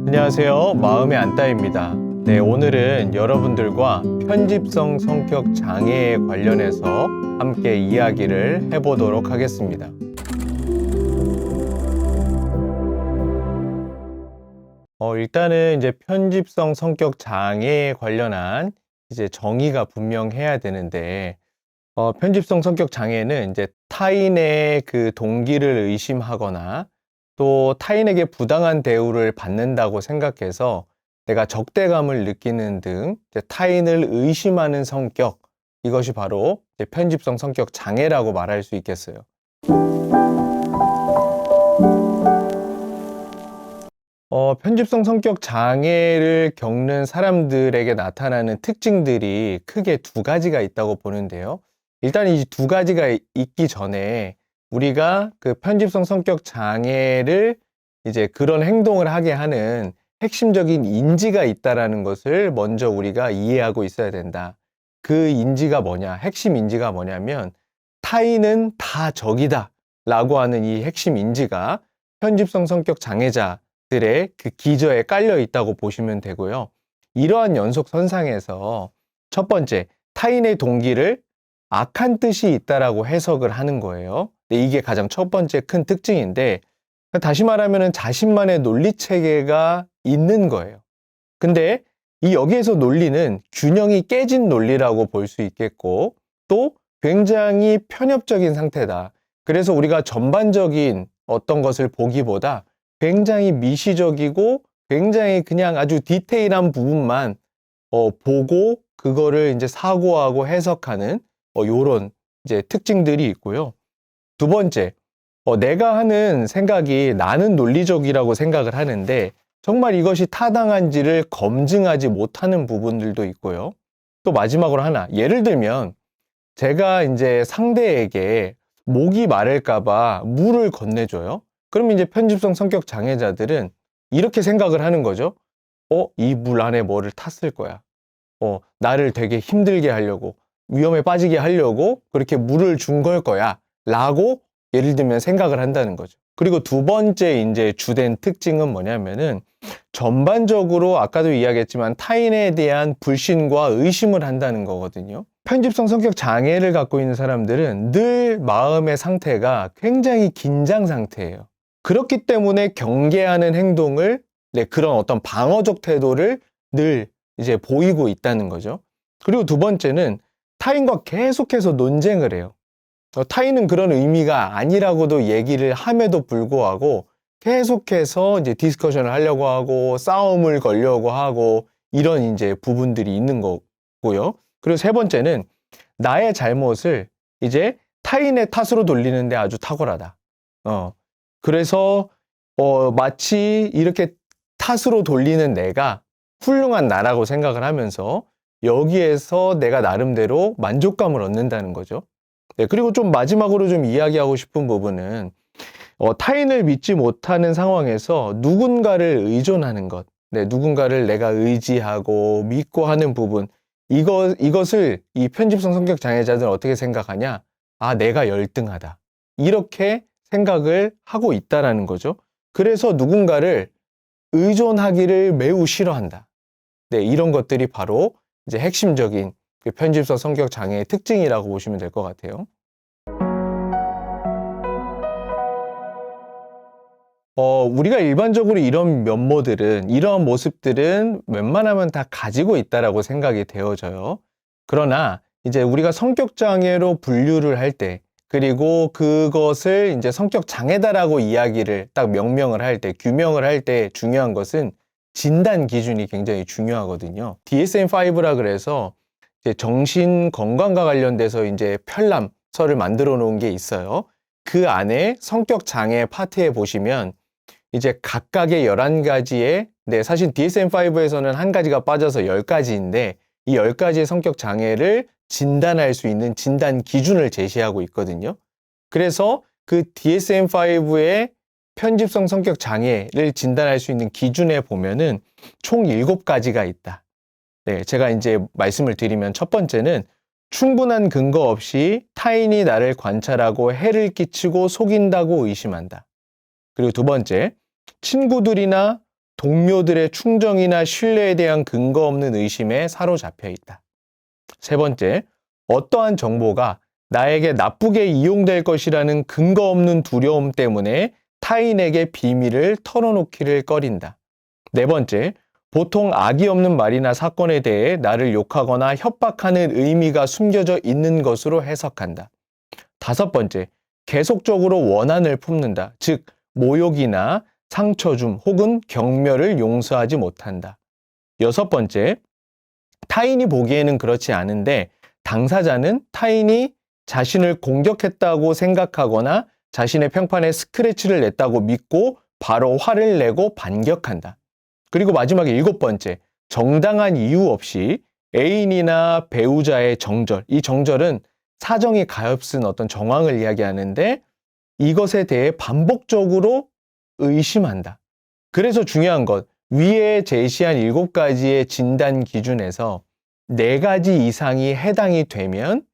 안녕하세요. 마음의 안따입니다. 네, 오늘은 여러분들과 편집성 성격 장애에 관련해서 함께 이야기를 해보도록 하겠습니다. 일단은 이제 편집성 성격 장애에 관련한 이제 정의가 분명해야 되는데, 편집성 성격 장애는 이제 타인의 그 동기를 의심하거나 또 타인에게 부당한 대우를 받는다고 생각해서 내가 적대감을 느끼는 등 이제 타인을 의심하는 성격, 이것이 바로 이제 편집성 성격 장애라고 말할 수 있겠어요. 편집성 성격 장애를 겪는 사람들에게 나타나는 특징들이 크게 두 가지가 있다고 보는데요. 일단 이 두 가지가 있기 전에 우리가 그 편집성 성격 장애를 이제 그런 행동을 하게 하는 핵심적인 인지가 있다라는 것을 먼저 우리가 이해하고 있어야 된다. 그 인지가 뭐냐? 핵심 인지가 뭐냐면 타인은 다 적이다 라고 하는 이 핵심 인지가 편집성 성격 장애자들의 그 기저에 깔려 있다고 보시면 되고요. 이러한 연속선상에서 첫 번째, 타인의 동기를 악한 뜻이 있다라고 해석을 하는 거예요. 이게 가장 첫 번째 큰 특징인데, 다시 말하면 자신만의 논리 체계가 있는 거예요. 근데 이 여기에서 논리는 균형이 깨진 논리라고 볼 수 있겠고, 또 굉장히 편협적인 상태다. 그래서 우리가 전반적인 어떤 것을 보기보다 굉장히 미시적이고 굉장히 그냥 아주 디테일한 부분만 보고 그거를 이제 사고하고 해석하는 요런 이제 특징들이 있고요. 두 번째, 내가 하는 생각이 나는 논리적이라고 생각을 하는데 정말 이것이 타당한지를 검증하지 못하는 부분들도 있고요. 또 마지막으로 하나, 예를 들면 제가 이제 상대에게 목이 마를까봐 물을 건네줘요. 그럼 이제 편집성 성격 장애자들은 이렇게 생각을 하는 거죠. 이 물 안에 뭐를 탔을 거야. 나를 되게 힘들게 하려고, 위험에 빠지게 하려고 그렇게 물을 준 걸 거야. 라고 예를 들면 생각을 한다는 거죠. 그리고 두 번째 이제 주된 특징은 뭐냐면은 전반적으로 아까도 이야기했지만 타인에 대한 불신과 의심을 한다는 거거든요. 편집성 성격 장애를 갖고 있는 사람들은 늘 마음의 상태가 굉장히 긴장 상태예요. 그렇기 때문에 경계하는 행동을, 그런 어떤 방어적 태도를 늘 이제 보이고 있다는 거죠. 그리고 두 번째는 타인과 계속해서 논쟁을 해요. 타인은 그런 의미가 아니라고도 얘기를 함에도 불구하고 계속해서 이제 디스커션을 하려고 하고 싸움을 걸려고 하고 이런 이제 부분들이 있는 거고요. 그리고 세 번째는 나의 잘못을 이제 타인의 탓으로 돌리는데 아주 탁월하다. 그래서 마치 이렇게 탓으로 돌리는 내가 훌륭한 나라고 생각을 하면서 여기에서 내가 나름대로 만족감을 얻는다는 거죠. 그리고 좀 마지막으로 좀 이야기하고 싶은 부분은 타인을 믿지 못하는 상황에서 누군가를 의존하는 것, 누군가를 내가 의지하고 믿고 하는 부분, 이것을 이 편집성 성격 장애자들은 어떻게 생각하냐? 내가 열등하다. 이렇게 생각을 하고 있다라는 거죠. 그래서 누군가를 의존하기를 매우 싫어한다. 이런 것들이 바로 이제 핵심적인 그 편집성 성격 장애의 특징이라고 보시면 될 것 같아요. 우리가 일반적으로 이런 면모들은, 이러한 모습들은 웬만하면 다 가지고 있다라고 생각이 되어져요. 그러나 이제 우리가 성격 장애로 분류를 할 때, 그리고 그것을 이제 성격 장애다라고 이야기를 딱 명명을 할 때, 규명을 할 때 중요한 것은 진단 기준이 굉장히 중요하거든요. DSM-5라 그래서 이제 정신 건강과 관련돼서 이제 편람서를 만들어 놓은 게 있어요. 그 안에 성격 장애 파트에 보시면 이제 각각의 11가지의, 사실 DSM-5에서는 한 가지가 빠져서 10가지인데 이 10가지의 성격 장애를 진단할 수 있는 진단 기준을 제시하고 있거든요. 그래서 그 DSM-5의 편집성 성격 장애를 진단할 수 있는 기준에 보면은 총 7가지가 있다. 제가 이제 말씀을 드리면 첫 번째는 충분한 근거 없이 타인이 나를 관찰하고 해를 끼치고 속인다고 의심한다. 그리고 두 번째, 친구들이나 동료들의 충정이나 신뢰에 대한 근거 없는 의심에 사로잡혀 있다. 세 번째, 어떠한 정보가 나에게 나쁘게 이용될 것이라는 근거 없는 두려움 때문에 타인에게 비밀을 털어놓기를 꺼린다. 네 번째, 보통 악의 없는 말이나 사건에 대해 나를 욕하거나 협박하는 의미가 숨겨져 있는 것으로 해석한다. 다섯 번째, 계속적으로 원한을 품는다. 즉, 모욕이나 상처줌 혹은 경멸을 용서하지 못한다. 여섯 번째, 타인이 보기에는 그렇지 않은데 당사자는 타인이 자신을 공격했다고 생각하거나 자신의 평판에 스크래치를 냈다고 믿고 바로 화를 내고 반격한다. 그리고 마지막에 일곱 번째, 정당한 이유 없이 애인이나 배우자의 정절, 이 정절은 사정이 가엾은 어떤 정황을 이야기하는데 이것에 대해 반복적으로 의심한다. 그래서 중요한 것, 위에 제시한 7가지의 진단 기준에서 4가지 이상이 해당이 되면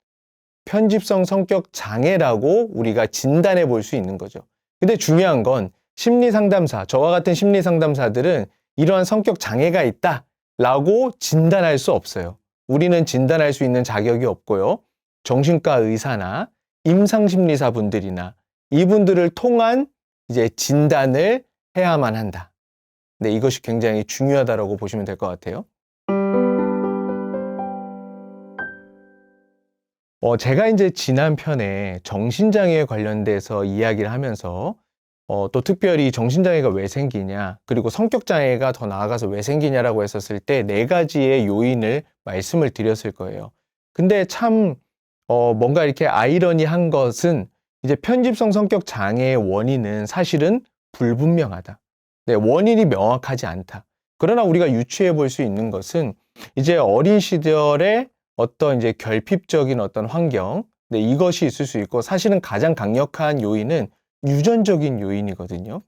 편집성 성격 장애라고 우리가 진단해 볼 수 있는 거죠. 근데 중요한 건 심리 상담사, 저와 같은 심리 상담사들은 이러한 성격 장애가 있다라고 진단할 수 없어요. 우리는 진단할 수 있는 자격이 없고요. 정신과 의사나 임상심리사 분들이나 이분들을 통한 이제 진단을 해야만 한다. 네, 이것이 굉장히 중요하다라고 보시면 될 것 같아요. 제가 이제 지난 편에 정신장애에 관련돼서 이야기를 하면서 또 특별히 정신장애가 왜 생기냐, 그리고 성격장애가 더 나아가서 왜 생기냐라고 했었을 때 4가지의 요인을 말씀을 드렸을 거예요. 근데 참 뭔가 이렇게 아이러니한 것은 이제 편집성 성격 장애의 원인은 사실은 불분명하다. 네, 원인이 명확하지 않다. 그러나 우리가 유추해 볼 수 있는 것은 이제 어린 시절에 어떤 이제 결핍적인 어떤 환경, 네, 이것이 있을 수 있고 사실은 가장 강력한 요인은 유전적인 요인이거든요.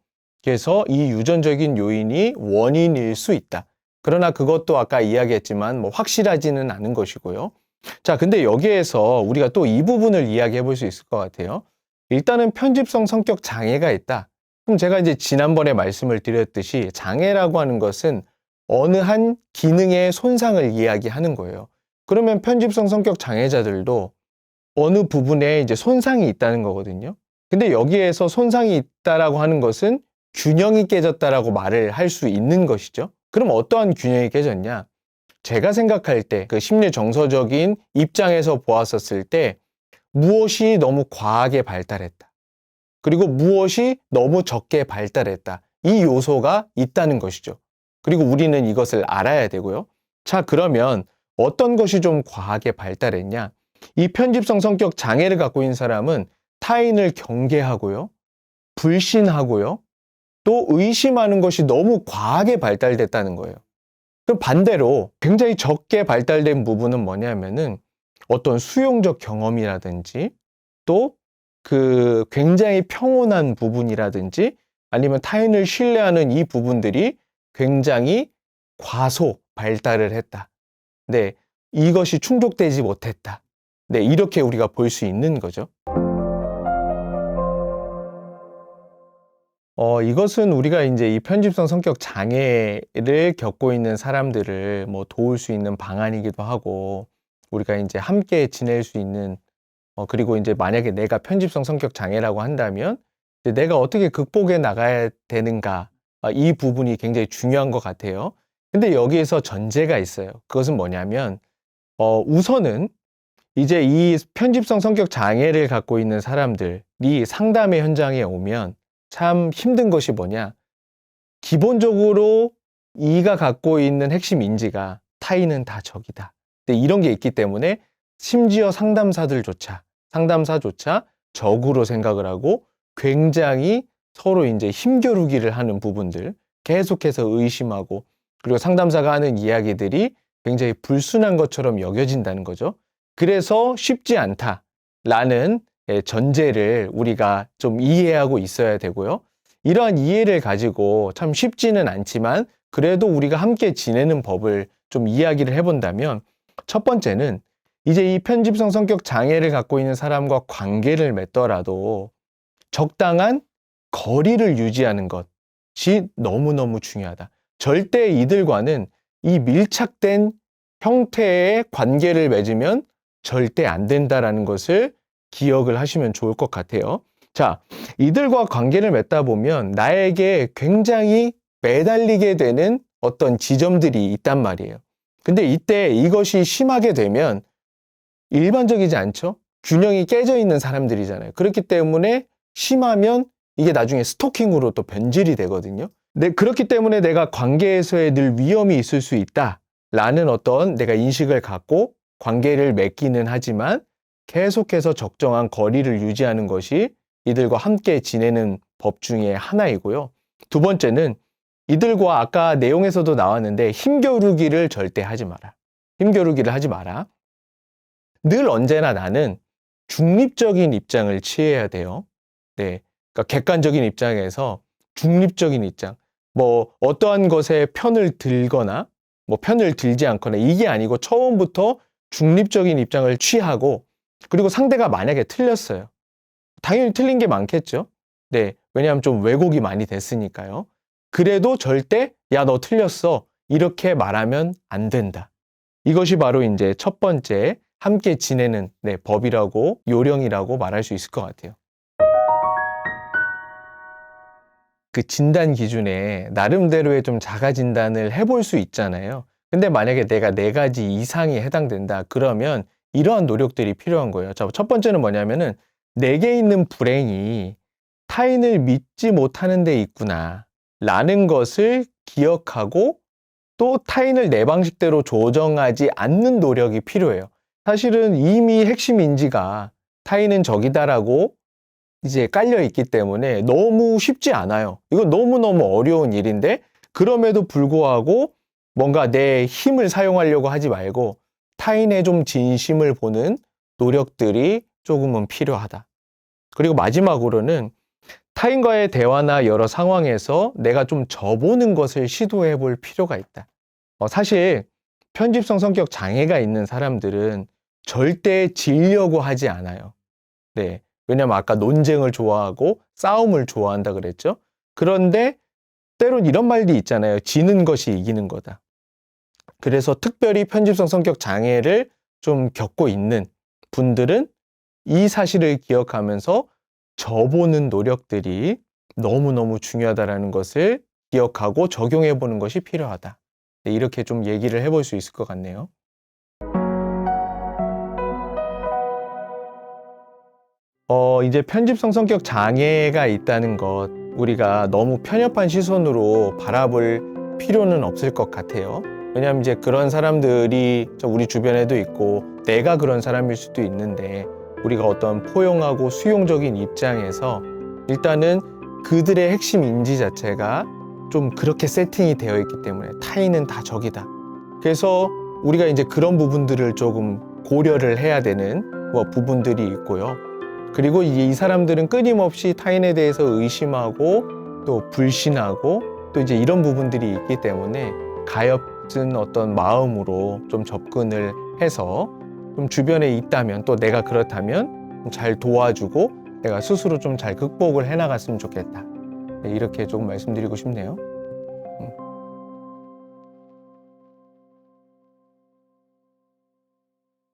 그래서 이 유전적인 요인이 원인일 수 있다. 그러나 그것도 아까 이야기했지만 뭐 확실하지는 않은 것이고요. 자, 근데 여기에서 우리가 또 이 부분을 이야기해 볼 수 있을 것 같아요. 일단은 편집성 성격 장애가 있다. 그럼 제가 이제 지난번에 말씀을 드렸듯이 장애라고 하는 것은 어느 한 기능의 손상을 이야기하는 거예요. 그러면 편집성 성격 장애자들도 어느 부분에 이제 손상이 있다는 거거든요. 근데 여기에서 손상이 있다라고 하는 것은 균형이 깨졌다라고 말을 할 수 있는 것이죠. 그럼 어떠한 균형이 깨졌냐? 제가 생각할 때 그 심리 정서적인 입장에서 보았었을 때 무엇이 너무 과하게 발달했다. 그리고 무엇이 너무 적게 발달했다. 이 요소가 있다는 것이죠. 그리고 우리는 이것을 알아야 되고요. 자, 그러면 어떤 것이 좀 과하게 발달했냐? 이 편집성 성격 장애를 갖고 있는 사람은 타인을 경계하고요, 불신하고요, 또 의심하는 것이 너무 과하게 발달됐다는 거예요. 그럼 반대로 굉장히 적게 발달된 부분은 뭐냐면은 어떤 수용적 경험이라든지 또 그 굉장히 평온한 부분이라든지 아니면 타인을 신뢰하는 이 부분들이 굉장히 과소 발달을 했다. 네, 이것이 충족되지 못했다. 네, 이렇게 우리가 볼 수 있는 거죠. 이것은 우리가 이제 이 편집성 성격 장애를 겪고 있는 사람들을 뭐 도울 수 있는 방안이기도 하고, 우리가 이제 함께 지낼 수 있는, 그리고 이제 만약에 내가 편집성 성격 장애라고 한다면, 이제 내가 어떻게 극복해 나가야 되는가, 이 부분이 굉장히 중요한 것 같아요. 근데 여기에서 전제가 있어요. 그것은 뭐냐면, 우선은 이제 이 편집성 성격 장애를 갖고 있는 사람들이 상담의 현장에 오면 참 힘든 것이 뭐냐? 기본적으로 이가 갖고 있는 핵심 인지가 타인은 다 적이다. 근데 이런 게 있기 때문에 심지어 상담사조차 적으로 생각을 하고 굉장히 서로 이제 힘겨루기를 하는 부분들, 계속해서 의심하고, 그리고 상담사가 하는 이야기들이 굉장히 불순한 것처럼 여겨진다는 거죠. 그래서 쉽지 않다라는 전제를 우리가 좀 이해하고 있어야 되고요. 이러한 이해를 가지고 참 쉽지는 않지만 그래도 우리가 함께 지내는 법을 좀 이야기를 해본다면, 첫 번째는 이제 이 편집성 성격 장애를 갖고 있는 사람과 관계를 맺더라도 적당한 거리를 유지하는 것이 너무너무 중요하다. 절대 이들과는 이 밀착된 형태의 관계를 맺으면 절대 안 된다라는 것을 기억을 하시면 좋을 것 같아요. 자, 이들과 관계를 맺다 보면 나에게 굉장히 매달리게 되는 어떤 지점들이 있단 말이에요. 근데 이때 이것이 심하게 되면 일반적이지 않죠? 균형이 깨져 있는 사람들이잖아요. 그렇기 때문에 심하면 이게 나중에 스토킹으로 또 변질이 되거든요. 그렇기 때문에 내가 관계에서의 늘 위험이 있을 수 있다라는 어떤 내가 인식을 갖고 관계를 맺기는 하지만 계속해서 적정한 거리를 유지하는 것이 이들과 함께 지내는 법 중에 하나이고요. 두 번째는 이들과 아까 내용에서도 나왔는데 힘겨루기를 절대 하지 마라. 힘겨루기를 하지 마라. 늘 언제나 나는 중립적인 입장을 취해야 돼요. 네. 그러니까 객관적인 입장에서 중립적인 입장. 뭐 어떠한 것에 편을 들거나 뭐 편을 들지 않거나 이게 아니고 처음부터 중립적인 입장을 취하고 그리고 상대가 만약에 틀렸어요. 당연히 틀린 게 많겠죠. 네. 왜냐하면 좀 왜곡이 많이 됐으니까요. 그래도 절대 야, 너 틀렸어. 이렇게 말하면 안 된다. 이것이 바로 이제 첫 번째 함께 지내는 법이라고 요령이라고 말할 수 있을 것 같아요. 그 진단 기준에 나름대로의 좀 자가 진단을 해볼 수 있잖아요. 근데 만약에 내가 4가지 이상이 해당된다 그러면 이러한 노력들이 필요한 거예요. 자, 첫 번째는 뭐냐면은 내게 있는 불행이 타인을 믿지 못하는 데 있구나 라는 것을 기억하고 또 타인을 내 방식대로 조정하지 않는 노력이 필요해요. 사실은 이미 핵심 인지가 타인은 적이다라고 이제 깔려 있기 때문에 너무 쉽지 않아요. 이건 너무너무 어려운 일인데 그럼에도 불구하고 뭔가 내 힘을 사용하려고 하지 말고 타인의 좀 진심을 보는 노력들이 조금은 필요하다. 그리고 마지막으로는 타인과의 대화나 여러 상황에서 내가 좀 져보는 것을 시도해 볼 필요가 있다. 사실 편집성 성격 장애가 있는 사람들은 절대 지려고 하지 않아요. 네. 왜냐면 아까 논쟁을 좋아하고 싸움을 좋아한다 그랬죠. 그런데 때론 이런 말도 있잖아요. 지는 것이 이기는 거다. 그래서 특별히 편집성 성격 장애를 좀 겪고 있는 분들은 이 사실을 기억하면서 져보는 노력들이 너무너무 중요하다는 것을 기억하고 적용해 보는 것이 필요하다. 네, 이렇게 좀 얘기를 해볼 수 있을 것 같네요. 이제 편집성 성격 장애가 있다는 것, 우리가 너무 편협한 시선으로 바라볼 필요는 없을 것 같아요. 왜냐하면 이제 그런 사람들이 우리 주변에도 있고, 내가 그런 사람일 수도 있는데, 우리가 어떤 포용하고 수용적인 입장에서 일단은 그들의 핵심 인지 자체가 좀 그렇게 세팅이 되어 있기 때문에 타인은 다 적이다. 그래서 우리가 이제 그런 부분들을 조금 고려를 해야 되는 부분들이 있고요. 그리고 이 사람들은 끊임없이 타인에 대해서 의심하고 또 불신하고 또 이제 이런 부분들이 있기 때문에 가엾은 어떤 마음으로 좀 접근을 해서 좀 주변에 있다면 또 내가 그렇다면 잘 도와주고 내가 스스로 좀 잘 극복을 해나갔으면 좋겠다. 이렇게 조금 말씀드리고 싶네요.